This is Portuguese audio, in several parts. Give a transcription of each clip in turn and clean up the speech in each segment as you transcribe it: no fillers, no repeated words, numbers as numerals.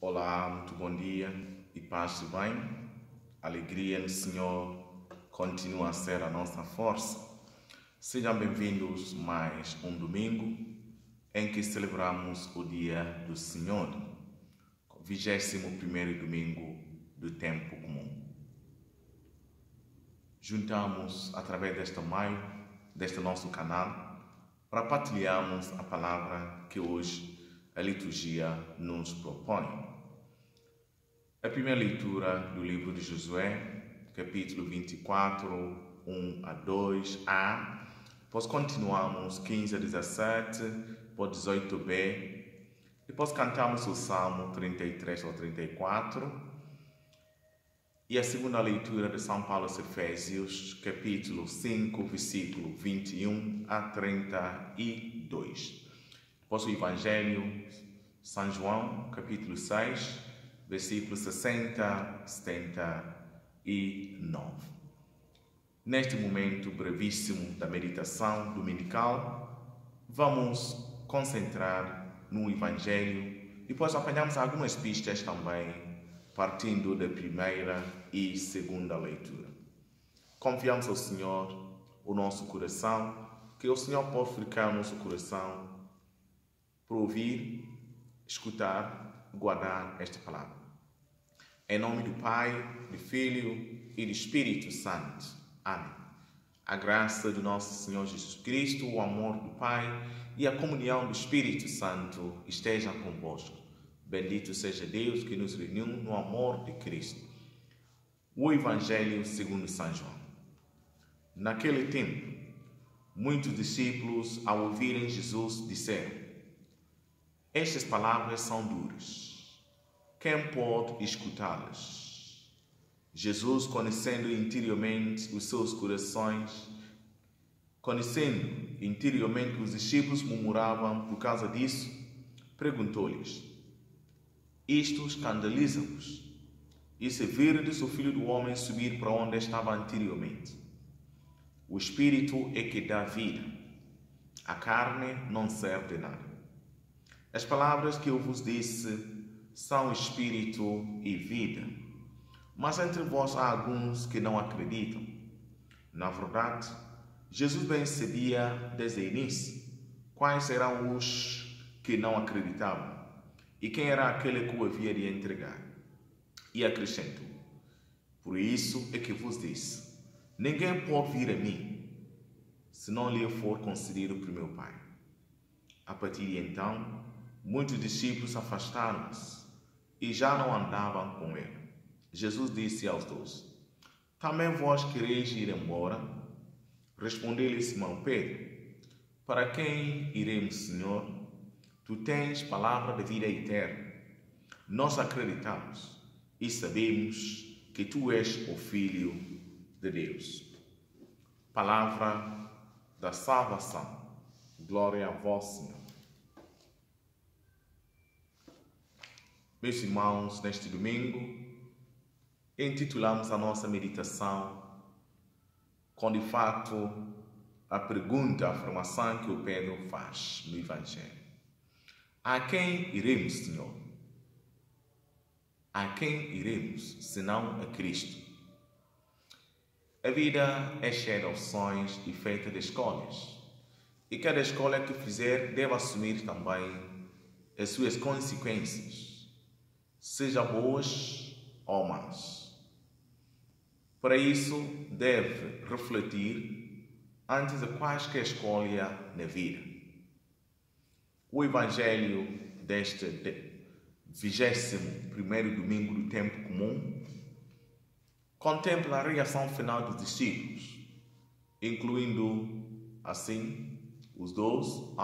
Olá, muito bom dia e paz do bem. Alegria no Senhor continua a ser a nossa força. Sejam bem-vindos mais um domingo em que celebramos o Dia do Senhor, 21º domingo do tempo comum. Juntamos através deste nosso canal para partilharmos a palavra que hoje a liturgia nos propõe. A primeira leitura do livro de Josué, capítulo 24, 1 a 2a. Depois continuamos 15 a 17, depois 18b. Depois cantamos o Salmo 33 ao 34. E a segunda leitura de São Paulo aos Efésios, capítulo 5, versículo 21 a 32. Depois o Evangelho, São João, capítulo 6, versículos 60 a 79. Neste momento brevíssimo da meditação dominical, vamos concentrar no Evangelho. Depois apanhamos algumas pistas também, partindo da primeira e segunda leitura. Confiamos ao Senhor o nosso coração, que o Senhor pode ficar no nosso coração para ouvir, escutar, guardar esta palavra. Em nome do Pai, do Filho e do Espírito Santo. Amém. A graça do nosso Senhor Jesus Cristo, o amor do Pai e a comunhão do Espírito Santo estejam convosco. Bendito seja Deus que nos reuniu no amor de Cristo. O Evangelho segundo São João. Naquele tempo, muitos discípulos, ao ouvirem Jesus, disseram: estas palavras são duras. Quem pode escutá-las? Jesus, conhecendo interiormente os seus corações, conhecendo interiormente que os discípulos murmuravam por causa disso, perguntou-lhes: isto escandaliza-vos? E se virdes o Filho do Homem subir para onde estava anteriormente? O Espírito é que dá vida, a carne não serve de nada. As palavras que eu vos disse são espírito e vida, mas entre vós há alguns que não acreditam. Na verdade, Jesus bem sabia desde o início quais eram os que não acreditavam e quem era aquele que o havia de entregar. E acrescentou: por isso é que vos disse, ninguém pode vir a mim se não lhe for concedido por meu Pai. A partir de então, muitos discípulos afastaram-se e já não andavam com ele. Jesus disse aos 12: também vós quereis ir embora? Respondeu-lhe Simão Pedro: para quem iremos, Senhor? Tu tens palavra de vida eterna. Nós acreditamos e sabemos que tu és o Filho de Deus. Palavra da salvação. Glória a vós, Senhor. Meus irmãos, neste domingo, intitulamos a nossa meditação com, de fato, a pergunta, a afirmação que o Pedro faz no Evangelho. A quem iremos, Senhor? A quem iremos, senão a Cristo? A vida é cheia de opções e feita de escolhas. E cada escolha que fizer deve assumir também as suas consequências, seja boas ou más. Para isso, deve refletir antes de quaisquer escolha na vida. O Evangelho deste 21º domingo do tempo comum contempla a reação final dos discípulos, incluindo, assim, os 12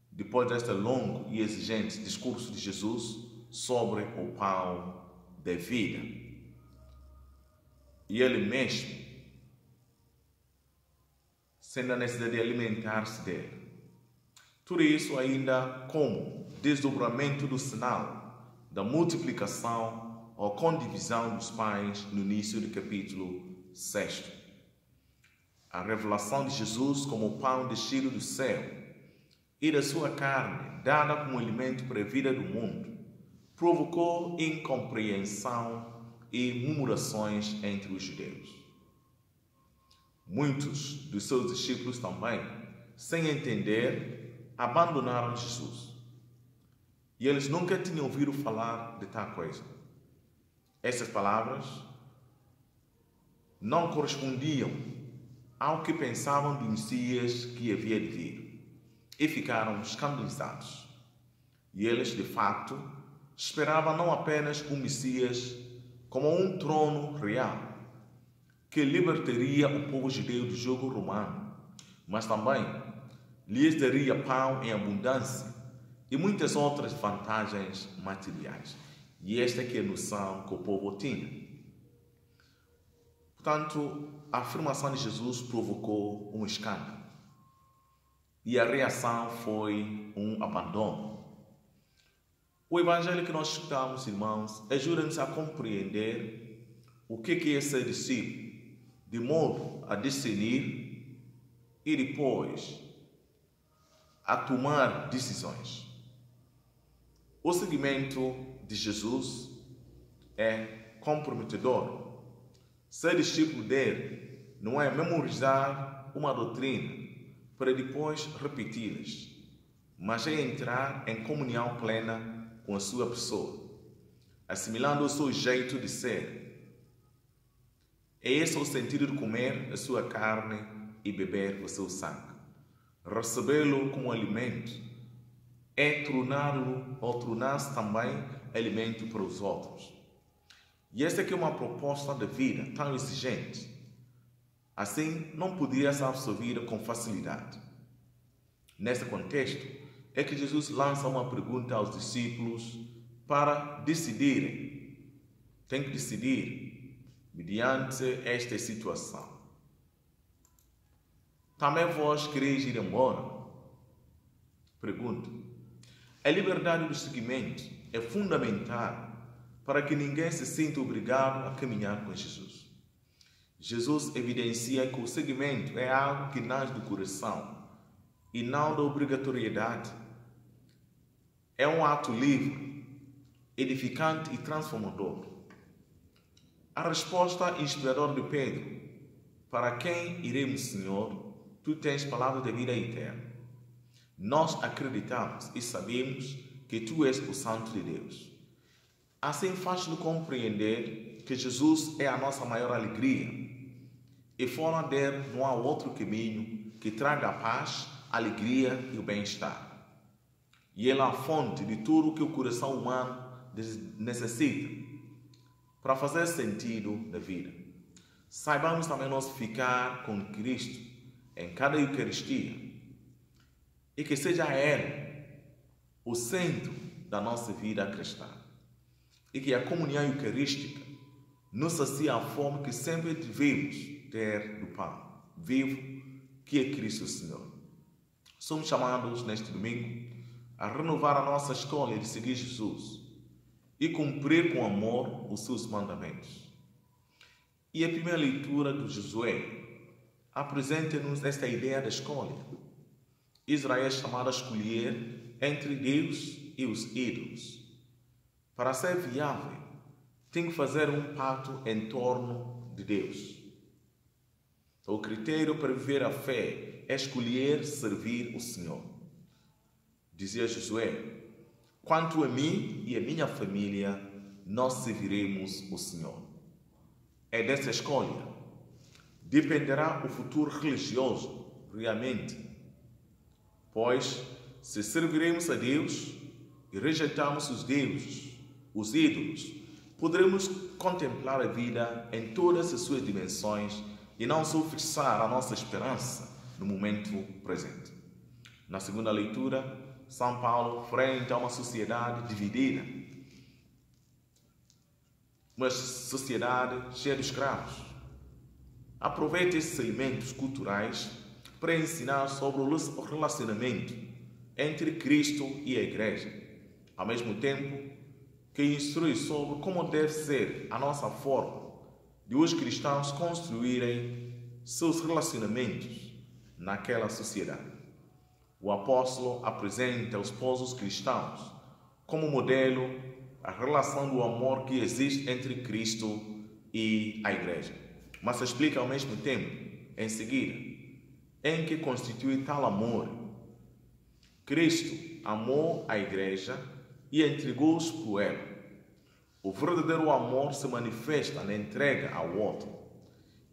depois deste longo e exigente discurso de Jesus sobre o pão da vida. E ele mesmo, sendo a necessidade de alimentar-se dele. Tudo isso ainda como desdobramento do sinal da multiplicação ou condivisão dos pães no início do capítulo 6. A revelação de Jesus como o pão descido do céu e da sua carne, dada como alimento para a vida do mundo, provocou incompreensão e murmurações entre os judeus. Muitos dos seus discípulos também, sem entender, abandonaram Jesus. E eles nunca tinham ouvido falar de tal coisa. Essas palavras não correspondiam ao que pensavam do Messias que havia de vir, e ficaram escandalizados. E eles, de fato, esperavam não apenas um Messias como um trono real, que libertaria o povo judeu do jugo romano, mas também lhes daria pão em abundância e muitas outras vantagens materiais. E esta é que é a noção que o povo tinha. Portanto, a afirmação de Jesus provocou um escândalo. E a reação foi um abandono. O evangelho que nós escutamos, irmãos, ajuda-nos a compreender o que é ser discípulo, de modo a discernir e depois a tomar decisões. O seguimento de Jesus é comprometedor. Ser discípulo dele não é memorizar uma doutrina para depois repeti-las, mas é entrar em comunhão plena com a sua pessoa, assimilando o seu jeito de ser. É esse o sentido de comer a sua carne e beber o seu sangue. Recebê-lo como alimento é torná-lo ou tornar-se também alimento para os outros. E esta aqui é uma proposta de vida tão exigente. Assim, não podia ser absorvida com facilidade. Neste contexto, é que Jesus lança uma pergunta aos discípulos para decidirem. Tem que decidir mediante esta situação. Também vós quereis ir embora? Pergunto. A liberdade do seguimento é fundamental para que ninguém se sinta obrigado a caminhar com Jesus. Jesus evidencia que o seguimento é algo que nasce do coração e não da obrigatoriedade. É um ato livre, edificante e transformador. A resposta inspiradora de Pedro: para quem iremos, Senhor? Tu tens palavra de vida eterna. Nós acreditamos e sabemos que Tu és o Santo de Deus. Assim faz-nos compreender que Jesus é a nossa maior alegria e fora dele não há outro caminho que traga a paz, a alegria e o bem-estar. E ele é a fonte de tudo o que o coração humano necessita para fazer sentido da vida. Saibamos também nós ficar com Cristo em cada Eucaristia e que seja Ele o centro da nossa vida cristã e que a comunhão eucarística nos sacia a fome que sempre devemos ter do pão vivo que é Cristo Senhor. Somos chamados neste domingo a renovar a nossa escolha de seguir Jesus e cumprir com amor os seus mandamentos. E a primeira leitura do Josué apresenta-nos esta ideia da escolha. Israel é chamado a escolher entre Deus e os ídolos. Para ser viável, tem que fazer um pacto em torno de Deus. O critério para viver a fé é escolher servir o Senhor. Dizia Josué: quanto a mim e a minha família, nós serviremos o Senhor. É dessa escolha dependerá o futuro religioso, realmente. Pois, se serviremos a Deus e rejeitamos os deuses, os ídolos, poderemos contemplar a vida em todas as suas dimensões e não só fixar a nossa esperança no momento presente. Na segunda leitura, São Paulo frente a uma sociedade dividida, uma sociedade cheia de escravos. Aproveite esses elementos culturais para ensinar sobre o relacionamento entre Cristo e a Igreja, ao mesmo tempo que instrui sobre como deve ser a nossa forma de os cristãos construírem seus relacionamentos naquela sociedade. O apóstolo apresenta os esposos cristãos como modelo a relação do amor que existe entre Cristo e a igreja. Mas explica ao mesmo tempo, em seguida, em que constitui tal amor. Cristo amou a igreja e entregou-se por ela. O verdadeiro amor se manifesta na entrega ao outro.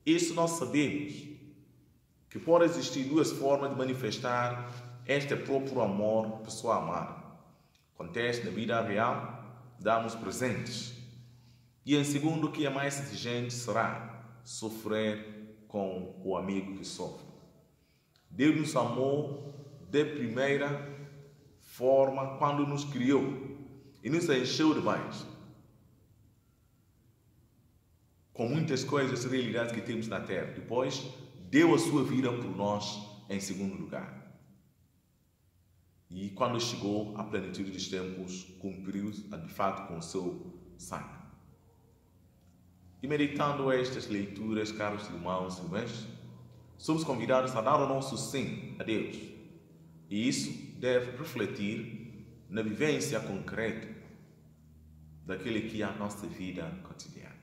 Isso nós sabemos, que pode existir duas formas de manifestar este próprio amor, pessoa amada. Acontece na vida real, damos presentes. E em segundo, o que é mais exigente será sofrer com o amigo que sofre. Deus nos amou de primeira forma quando nos criou e nos encheu de bens, com muitas coisas e realidades que temos na terra. Depois, deu a sua vida por nós em segundo lugar. E quando chegou à plenitude dos tempos, cumpriu de fato com o seu sangue. E meditando estas leituras, caros irmãos e irmãs, somos convidados a dar o nosso sim a Deus. E isso deve refletir na vivência concreta daquele que é a nossa vida cotidiana.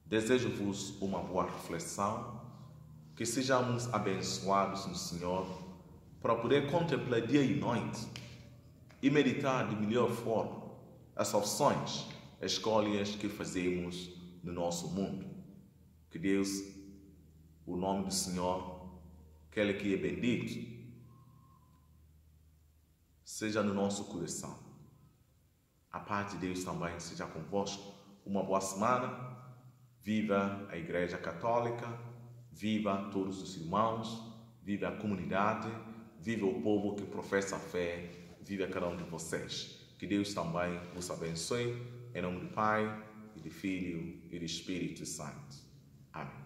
Desejo-vos uma boa reflexão, que sejamos abençoados no Senhor para poder contemplar dia e noite e meditar de melhor forma as opções, as escolhas que fazemos no nosso mundo. Que Deus, o nome do Senhor, aquele que é bendito, seja no nosso coração. A paz de Deus também seja convosco. Uma boa semana. Viva a Igreja Católica, viva todos os irmãos, viva a comunidade, viva o povo que professa a fé, viva cada um de vocês. Que Deus também vos abençoe, em nome do Pai, e do Filho e do Espírito Santo. Amém.